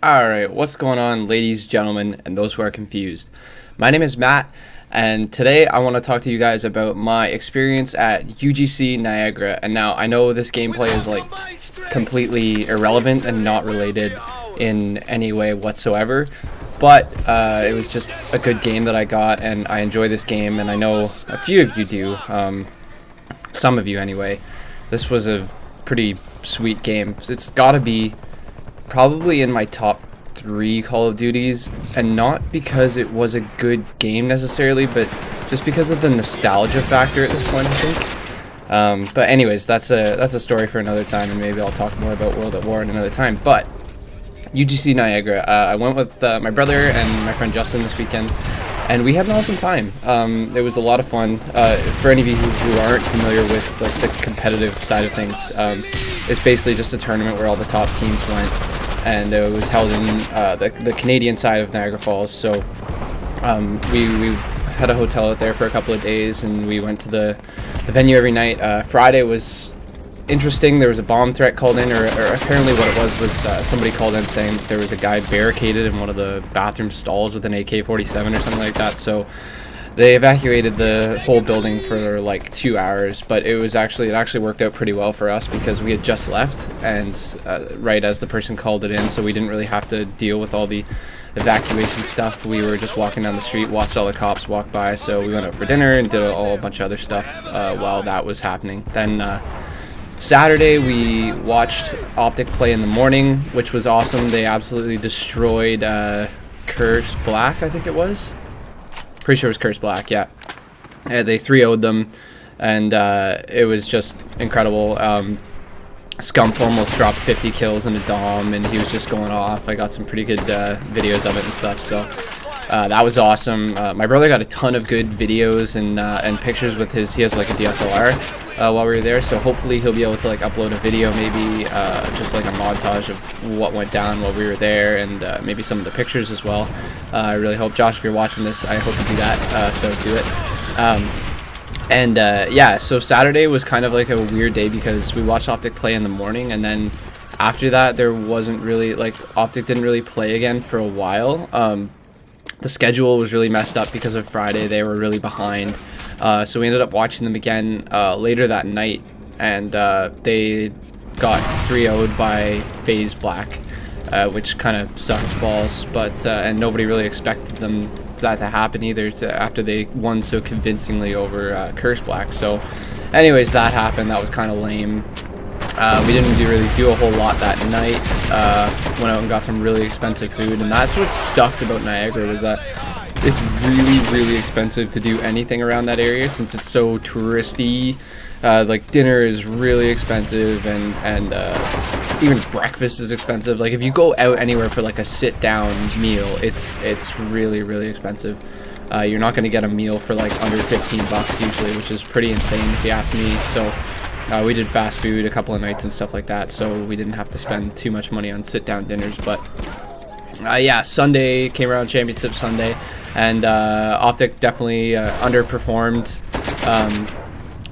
Alright, what's going on, ladies, gentlemen, and those who are confused? My name is Matt, and today I want to talk to you guys about my experience at UGC Niagara. And now, I know this gameplay is like completely irrelevant and not related in any way whatsoever, but it was just a good game that I got, and I enjoy this game, and I know a few of you do, some of you anyway. This was a pretty sweet game. It's gotta be probably in my top 3 Call of Duties, and not because it was a good game necessarily, but just because of the nostalgia factor at this point, I think. But anyways, that's a story for another time, and maybe I'll talk more about World at War in another time. But UGC Niagara, I went with my brother and my friend Justin this weekend, and we had an awesome time. It was a lot of fun. For any of you who aren't familiar with like the competitive side of things, it's basically just a tournament where all the top teams went, and it was held in the Canadian side of Niagara Falls. So we had a hotel out there for a couple of days, and we went to the venue every night. Friday was interesting. There was a bomb threat called in, or apparently what it was somebody called in saying there was a guy barricaded in one of the bathroom stalls with an AK-47 or something like that. So they evacuated the whole building for like 2 hours, but it actually worked out pretty well for us because we had just left, and right as the person called it in, so we didn't really have to deal with all the evacuation stuff. We were just walking down the street, watched all the cops walk by, so we went out for dinner and did a bunch of other stuff while that was happening. Then Saturday we watched Optic play in the morning, which was awesome. They absolutely destroyed Curse Black, I think it was. Pretty sure it was Curse Black, yeah. They 3-0'd them, and it was just incredible. Scump almost dropped 50 kills in a dom, and he was just going off. I got some pretty good videos of it and stuff, so that was awesome. My brother got a ton of good videos and pictures with he has like a DSLR while we were there, so hopefully he'll be able to like upload a video, maybe just like a montage of what went down while we were there, and maybe some of the pictures as well. I really hope, Josh, if you're watching this, I hope you do that, so do it. Yeah, so Saturday was kind of like a weird day because we watched Optic play in the morning, and then after that there wasn't really, like, Optic didn't really play again for a while. The schedule was really messed up because of Friday. They were really behind, so we ended up watching them again later that night, and they got 3-0'd by FaZe Black, which kind of sucked balls, but and nobody really expected that to happen either after they won so convincingly over Curse Black. So anyways, that happened. That was kind of lame. We didn't really do a whole lot that night. Went out and got some really expensive food, and that's what sucked about Niagara, was that it's really expensive to do anything around that area since it's so touristy. Like, dinner is really expensive, and even breakfast is expensive. Like, if you go out anywhere for like a sit-down meal, it's really expensive. You're not going to get a meal for like under 15 bucks usually, which is pretty insane if you ask me. So we did fast food a couple of nights and stuff like that, so we didn't have to spend too much money on sit-down dinners. But yeah, Sunday came around, Championship Sunday, and Optic definitely underperformed.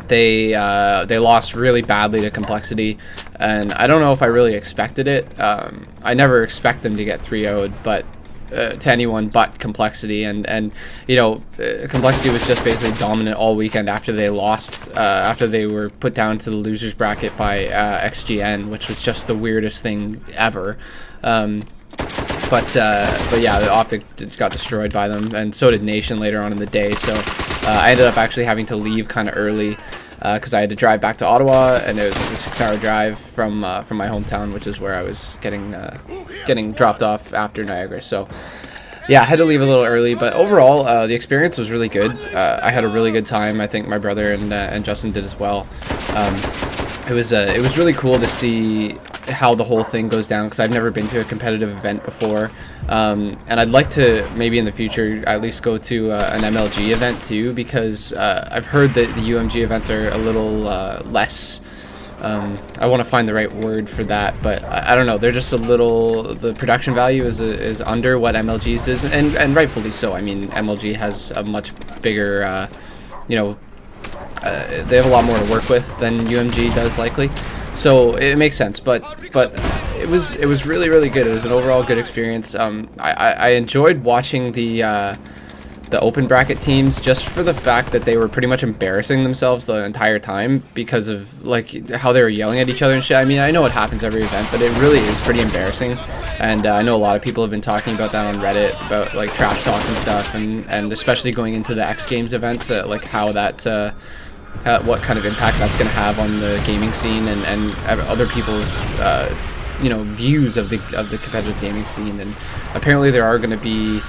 They lost really badly to Complexity, and I don't know if I really expected it. I never expect them to get 3-0'd, but to anyone but Complexity, and you know, Complexity was just basically dominant all weekend after they lost, after they were put down to the losers bracket by XGN, which was just the weirdest thing ever. But yeah, the Optic got destroyed by them, and so did Nation later on in the day. So I ended up actually having to leave kind of early because I had to drive back to Ottawa, and it was a 6-hour drive from my hometown, which is where I was getting dropped off after Niagara. So yeah, I had to leave a little early, but overall the experience was really good. I had a really good time. I think my brother and Justin did as well. It was really cool to see how the whole thing goes down, because I've never been to a competitive event before, and I'd like to maybe in the future at least go to an MLG event too, because I've heard that the UMG events are a little less, I want to find the right word for that, but I don't know, they're just a little, the production value is under what MLG's is, and rightfully so. I mean, MLG has a much bigger, you know, they have a lot more to work with than UMG does likely. So it makes sense, but it was really good. It was an overall good experience. I enjoyed watching the open bracket teams just for the fact that they were pretty much embarrassing themselves the entire time because of like how they were yelling at each other and shit. I mean, I know it happens every event, but it really is pretty embarrassing. And I know a lot of people have been talking about that on Reddit, about like trash talk and stuff, and especially going into the X Games events, like how that what kind of impact that's going to have on the gaming scene and other people's you know, views of the competitive gaming scene. And apparently there are going to be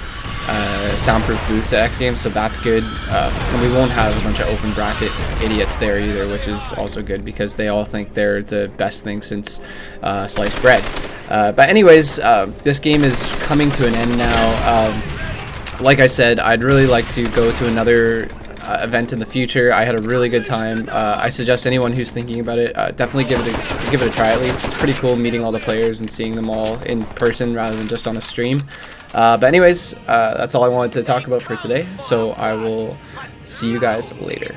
soundproof booths at X Games, so that's good. And we won't have a bunch of open bracket idiots there either, which is also good because they all think they're the best thing since sliced bread. But anyways, this game is coming to an end now. Like I said, I'd really like to go to another event in the future. I had a really good time. I suggest anyone who's thinking about it, definitely give it a try at least. It's pretty cool meeting all the players and seeing them all in person rather than just on a stream. But anyways, that's all I wanted to talk about for today, so I will see you guys later.